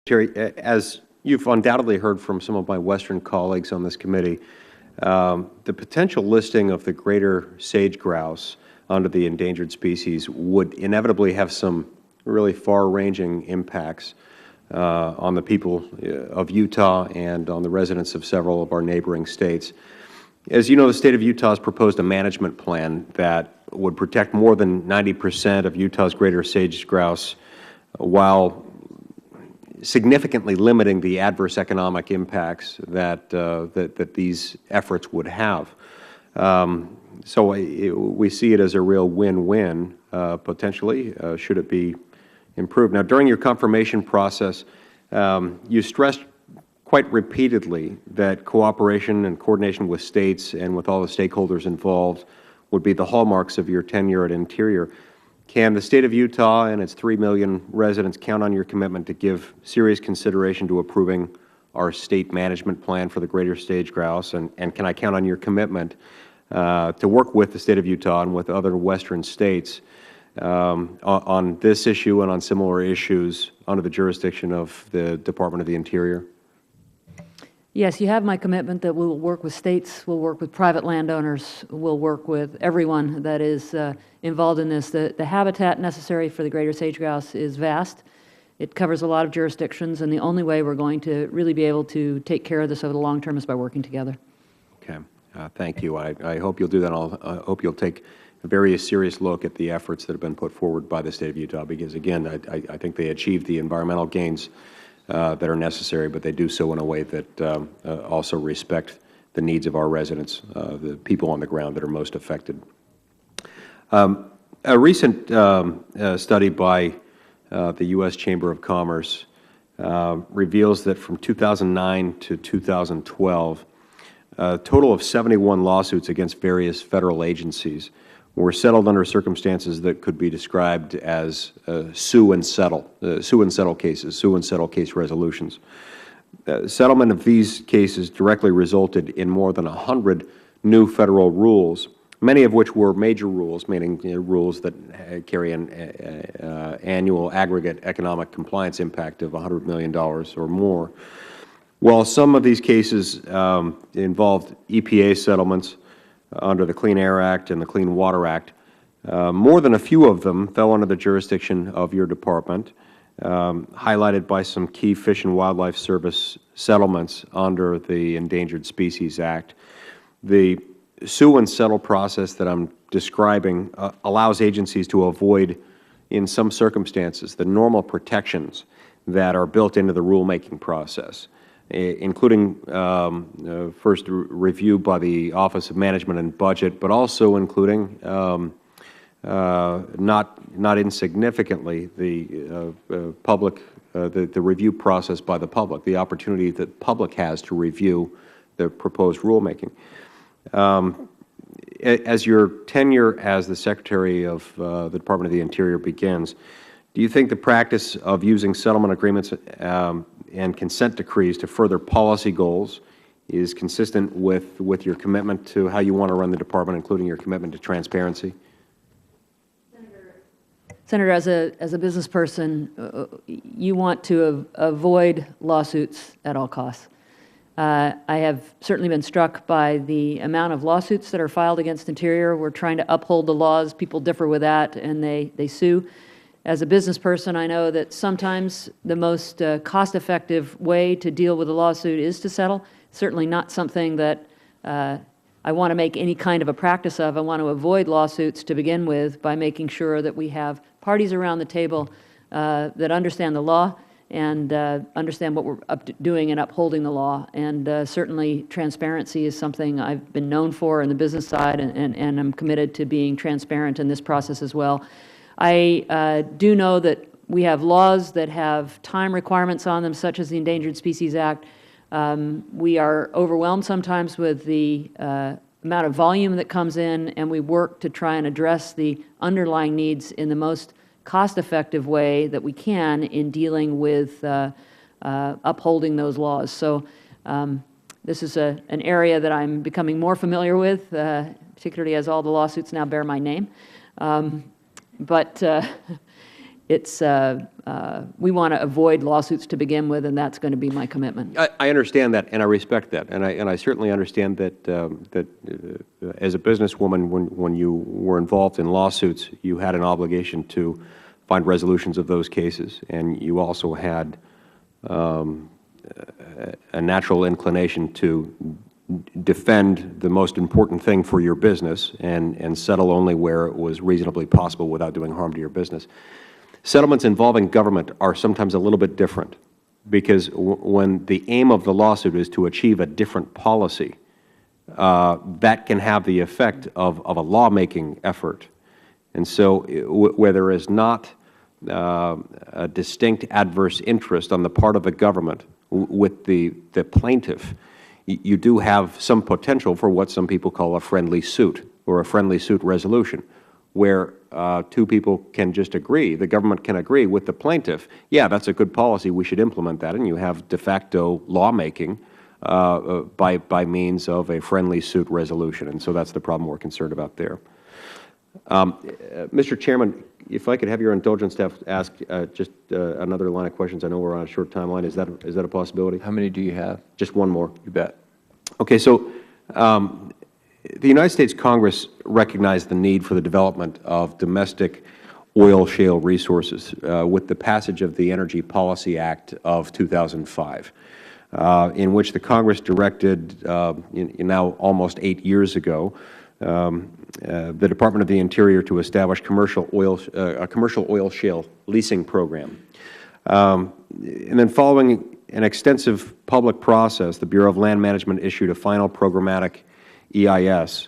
Terry, as you've undoubtedly heard from some of my Western colleagues on this committee, the potential listing of the greater sage grouse under the endangered species would inevitably have some really far-ranging impacts on the people of Utah and on the residents of several of our neighboring states. As you know, the state of Utah has proposed a management plan that would protect more than 90% of Utah's greater sage grouse while significantly limiting the adverse economic impacts that these efforts would have. So we see it as a real win-win, potentially, should it be improved. Now, during your confirmation process, you stressed quite repeatedly that cooperation and coordination with states and with all the stakeholders involved would be the hallmarks of your tenure at Interior. Can the state of Utah and its 3 million residents count on your commitment to give serious consideration to approving our state management plan for the greater sage grouse? And can I count on your commitment to work with the state of Utah and with other Western states on this issue and on similar issues under the jurisdiction of the Department of the Interior? Yes, you have my commitment that we will work with states, we'll work with private landowners, we'll work with everyone that is involved in this. The habitat necessary for the greater sage grouse is vast. It covers a lot of jurisdictions, and the only way we're going to really be able to take care of this over the long term is by working together. Okay. Thank you. I hope you'll do that. I hope you'll take a very serious look at the efforts that have been put forward by the state of Utah, because, again, I think they achieve the environmental gains that are necessary, but they do so in a way that also respect the needs of our residents, the people on the ground that are most affected. A recent study by the U.S. Chamber of Commerce reveals that from 2009 to 2012, a total of 71 lawsuits against various federal agencies were settled under circumstances that could be described as sue and settle cases, sue and settle case resolutions. Settlement of these cases directly resulted in more than 100 new federal rules, many of which were major rules, meaning rules that carry an annual aggregate economic compliance impact of $100 million or more. While some of these cases involved EPA settlements under the Clean Air Act and the Clean Water Act, more than a few of them fell under the jurisdiction of your department, highlighted by some key Fish and Wildlife Service settlements under the Endangered Species Act. The sue and settle process that I'm describing allows agencies to avoid, in some circumstances, the normal protections that are built into the rulemaking process, including first review by the Office of Management and Budget, but also including, not insignificantly, the public, the review process by the public, the opportunity that the public has to review the proposed rulemaking. As your tenure as the Secretary of the Department of the Interior begins, do you think the practice of using settlement agreements and consent decrees to further policy goals is consistent with your commitment to how you want to run the department, including your commitment to transparency? Senator, as a business person, you want to avoid lawsuits at all costs. I have certainly been struck by the amount of lawsuits that are filed against Interior. We're trying to uphold the laws. People differ with that, and they sue. As a business person, I know that sometimes the most cost-effective way to deal with a lawsuit is to settle. Certainly not something that I want to make any kind of a practice of. I want to avoid lawsuits to begin with by making sure that we have parties around the table that understand the law and understand what we're doing in upholding the law. And certainly transparency is something I've been known for in the business side, and I'm committed to being transparent in this process as well. I do know that we have laws that have time requirements on them, such as the Endangered Species Act. We are overwhelmed sometimes with the amount of volume that comes in, and we work to try and address the underlying needs in the most cost-effective way that we can in dealing with upholding those laws. So this is an area that I'm becoming more familiar with, particularly as all the lawsuits now bear my name. But we want to avoid lawsuits to begin with, and that's going to be my commitment. I understand that, and I respect that, and I certainly understand that as a businesswoman, when you were involved in lawsuits, you had an obligation to find resolutions of those cases, and you also had a natural inclination to defend the most important thing for your business and settle only where it was reasonably possible without doing harm to your business. Settlements involving government are sometimes a little bit different, because when the aim of the lawsuit is to achieve a different policy, that can have the effect of a lawmaking effort. And so where there is not a distinct adverse interest on the part of the government with the plaintiff, you do have some potential for what some people call a friendly suit or a friendly suit resolution, where two people can just agree, the government can agree with the plaintiff, yeah, that's a good policy, we should implement that, and you have de facto lawmaking by means of a friendly suit resolution. And so that's the problem we're concerned about there. Mr. Chairman, if I could have your indulgence to ask just another line of questions. I know we're on a short timeline. Is that a possibility? How many do you have? Just one more. You bet. Okay, so the United States Congress recognized the need for the development of domestic oil shale resources with the passage of the Energy Policy Act of 2005, in which the Congress directed, now almost 8 years ago, the Department of the Interior to establish a commercial oil shale leasing program. And then following an extensive public process, the Bureau of Land Management issued a final programmatic EIS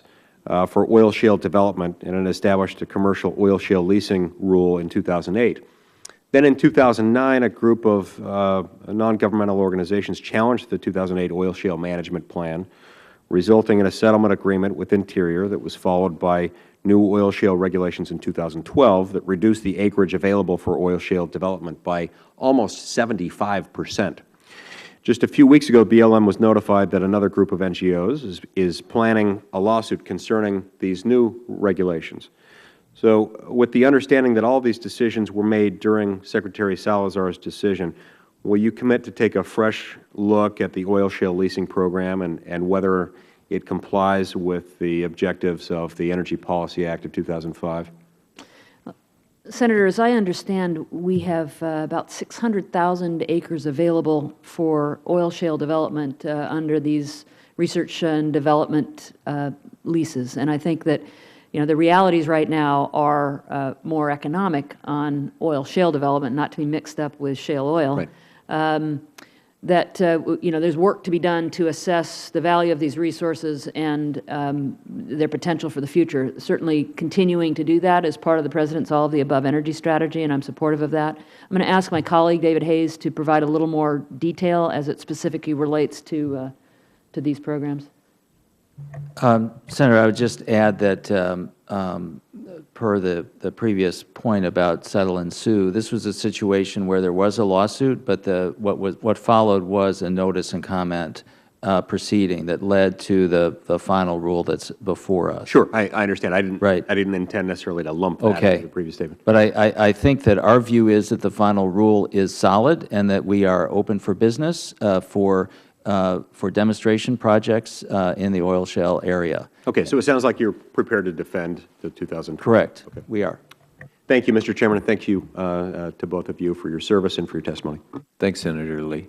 for oil shale development, and it established a commercial oil shale leasing rule in 2008. Then in 2009, a group of non-governmental organizations challenged the 2008 oil shale management plan, resulting in a settlement agreement with Interior that was followed by new oil shale regulations in 2012 that reduced the acreage available for oil shale development by almost 75%. Just a few weeks ago, BLM was notified that another group of NGOs is planning a lawsuit concerning these new regulations. So with the understanding that all these decisions were made during Secretary Salazar's decision, will you commit to take a fresh look at the oil shale leasing program and whether it complies with the objectives of the Energy Policy Act of 2005? Senator, as I understand, we have about 600,000 acres available for oil shale development under these research and development leases. And I think that, the realities right now are more economic on oil shale development, not to be mixed up with shale oil. Right. There's work to be done to assess the value of these resources and their potential for the future. Certainly continuing to do that as part of the President's all of the above energy strategy, and I'm supportive of that. I'm going to ask my colleague, David Hayes, to provide a little more detail as it specifically relates to these programs. Senator, I would just add that per the previous point about settle and sue, this was a situation where there was a lawsuit, but what followed was a notice and comment proceeding that led to the final rule that's before us. Sure, I understand. I didn't intend necessarily to lump that into the previous statement. But I think that our view is that the final rule is solid and that we are open for business for demonstration projects in the oil shale area. Okay, so it sounds like you're prepared to defend the 2012. Correct. Okay. We are. Thank you, Mr. Chairman, and thank you to both of you for your service and for your testimony. Thanks, Senator Lee.